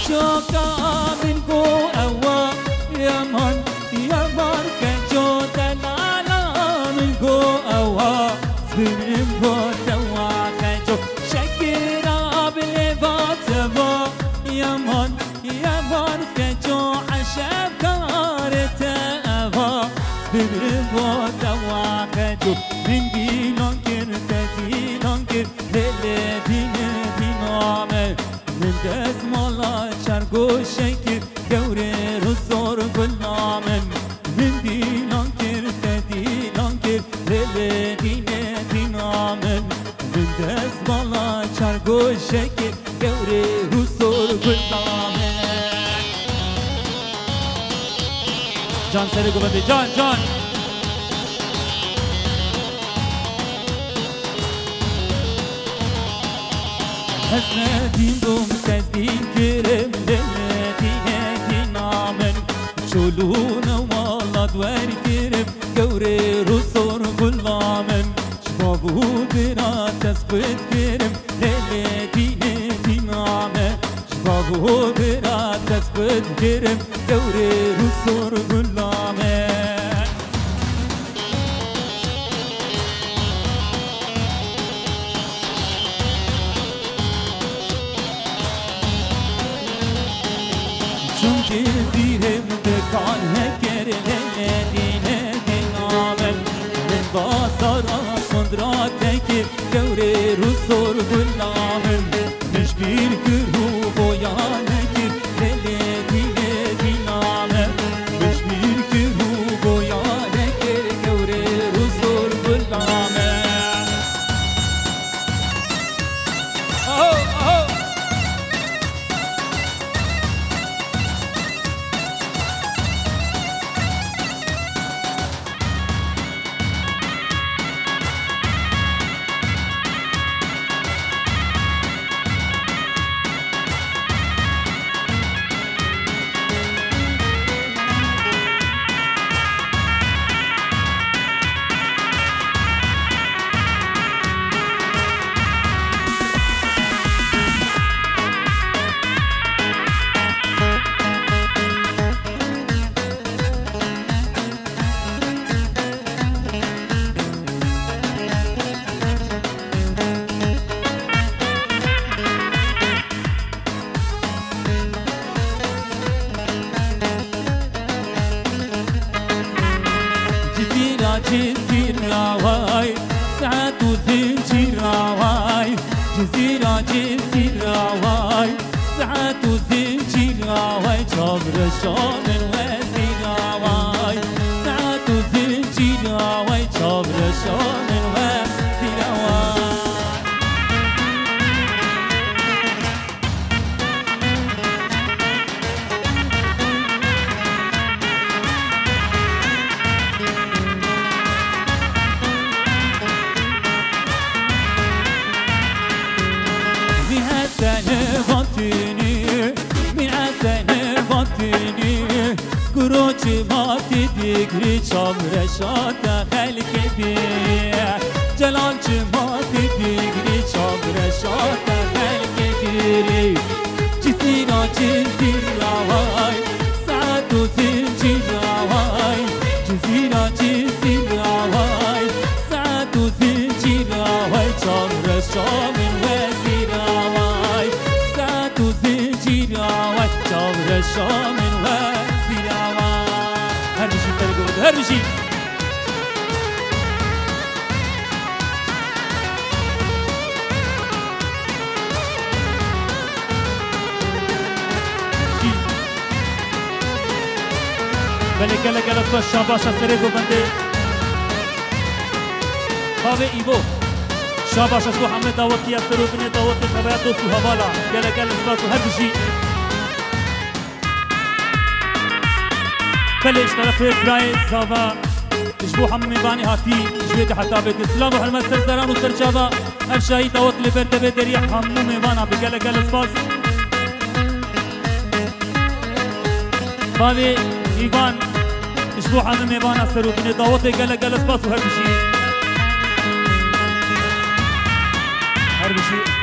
شوكا من قو أوا يمان يمان كجو دلالا من قو أوا زبرم قو توا كجو شكرا بلبات با يمان يمان كجو عشب كارت أوا زبرم قو توا كجو من دينون كرت دينون كرت من دست مالا چرگو شکر گوره رو زور گلامن من دیلان کرد دیلان کرد دل دینه دینامن من دست مالا چرگو شکر گوره رو زور گلامن جان سر گوبنده جان جان حسنتين دوم تزدين كرم للدينة دينامن شلون والله دوار كرم قوري رسور كلامن شبابو برا تسبت كرم للدينة دينامن شبابو برا تسبت كرم قوري رسور كلامن زیرم دکان هکر دینه دینامن من بازارا کندرات هکر گوره رو سر گلامن مشبیر کرو بویان هکر دینه دینامن مشبیر کرو بویان هکر گوره رو سر گلامن جزيرة راواي ساعات وزنجير راواي جزيرة راواي ساعات وزنجير راواي جبر شامل وزير راواي ساعات وزنجير راواي جبر شامل وزير راواي كروچ مات دیگری چام رشاد خلق بیر جلال مات دیگری چام رشاد خلق بیر جسینا جزیر راوای ساعت و زنجیر راوای جزینا جزیر راوای ساعت و زنجیر راوای چام رشام وزیر راوای ساعت و زنجیر راوای چام رشام هر بشي بله گله گله تو شاباش سره گوبنده خواه ایبو شاباش اسبو حمله داوتی از سرو بینه داوتی خبایت دوستو حوالا گله گله اسباسو هر بشي بلش طرف براي زاوا اشبو حمامي باني هاتي جويت حتى بيت السلام وحرمت سرسران وسرشابا افشاي دوت اللي برتبه دريح حمامي بانا بقلق الاسباس بابي ايوان اشبو حمامي بانا سروبني دوت قلق الاسباس وهر بشي هر بشي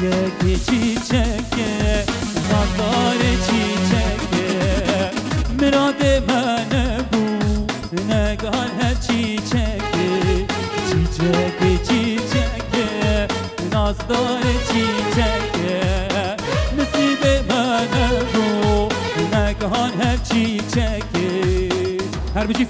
چیچکی چیچکی نازدار چیچکی مراد من بو نگار هر چیچکی چیچکی چیچکی نازدار چیچکی نصیب من بو نگار هر چیچکی هر بچی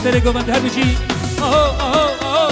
سر گوانده هر بچی آهو آهو آهو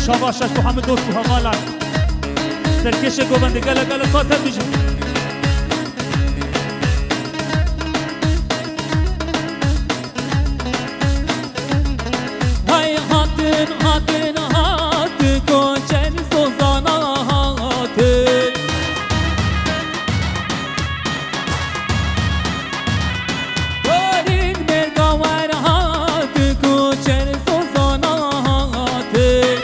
شاباشش تو همه دوست و همالک سرکش گوبنده گله گله خاطر میشه های هاتن هاتن هات کوچن سوزانا هاتن دارین مرگاور هات کوچن سوزانا هاتن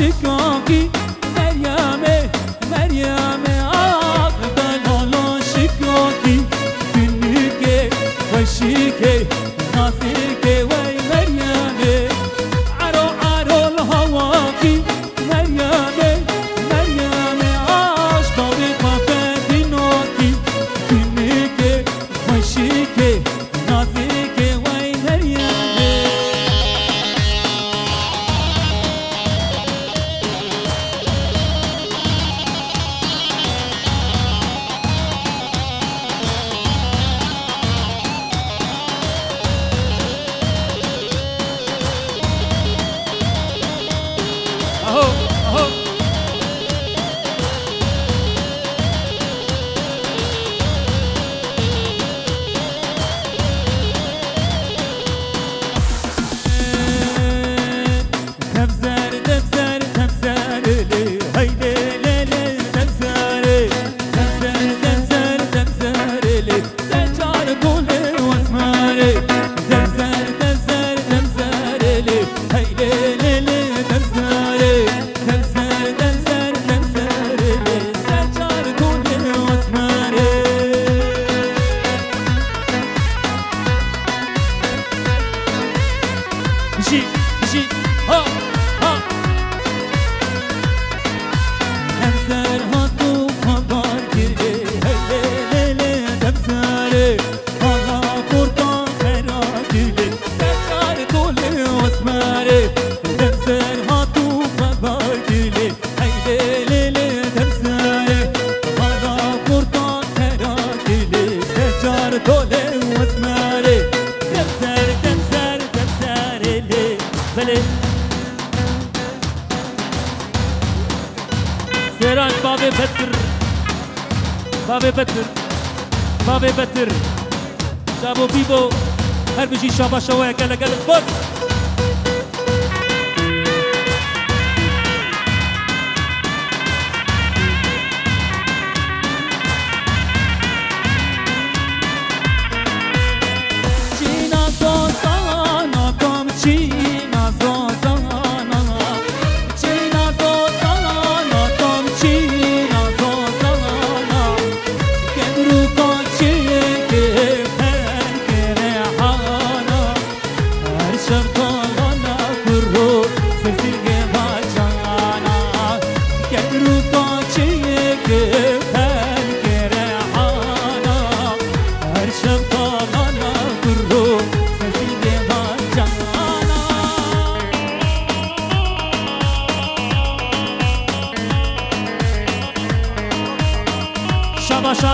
شکاکی مریمه مریمه آخ دلالا شکاکی دنیکه وشیکه ناسیکه وی مریمه عرو عرو الهواکی مریمه مریمه آش بابی خفه دیناکی دنیکه وشیکه ناسیکه وی مریمه سيراج بابي بتر بابي بتر بابي بتر جابو بيبو هر بشي شابا شوايا قال قال بس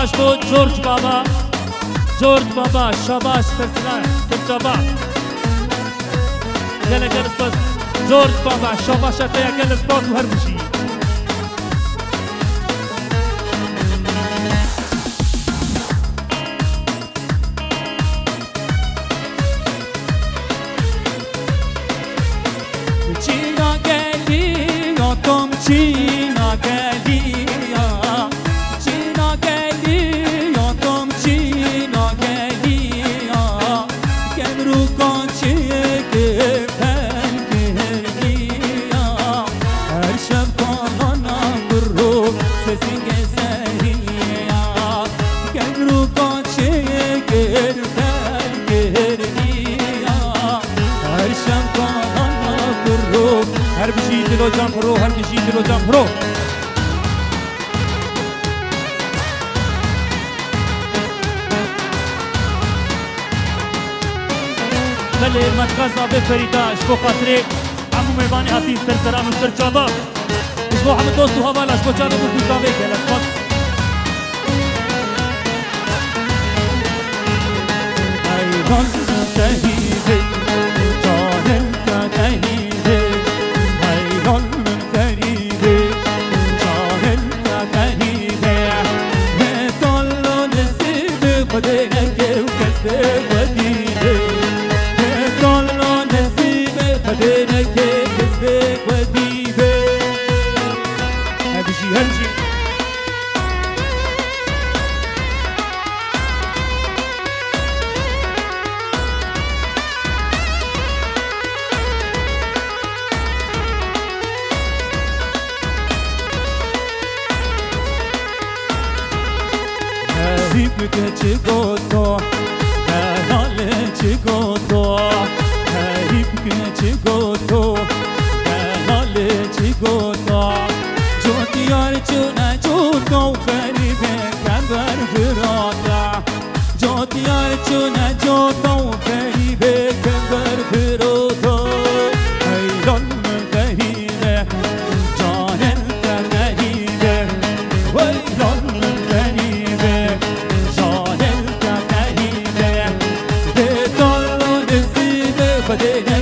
شاباش بود جورج بابا شاباش تسلیم تجابا گله گله بس جورج بابا شاباش تیا گله بس هر بشی چینا گلی یا تم چینا گلی هر بشی دلو جان برو هر بشی دلو جان برو بله مدخز آب فریدا اشبو خاطره عمو میبانی حفیظ سرسران و سرچابا اشبو همه دوست و حوالا اشبو جانو بردو جاوه که لسمت ایران تهیده جانم تهیده ایران تهیده جانم تهیده نتالو نصیب خده نگه و کسته ودیده نتالو نصیب خده نگه کسته ودیده هبشی هرچی جوتا و غریبه کمبر براتا جاتیار چونه جوتا و غریبه کمبر براتا ایران غریبه جانل غریبه ایران غریبه جانل غریبه ده دارو نزیبه بده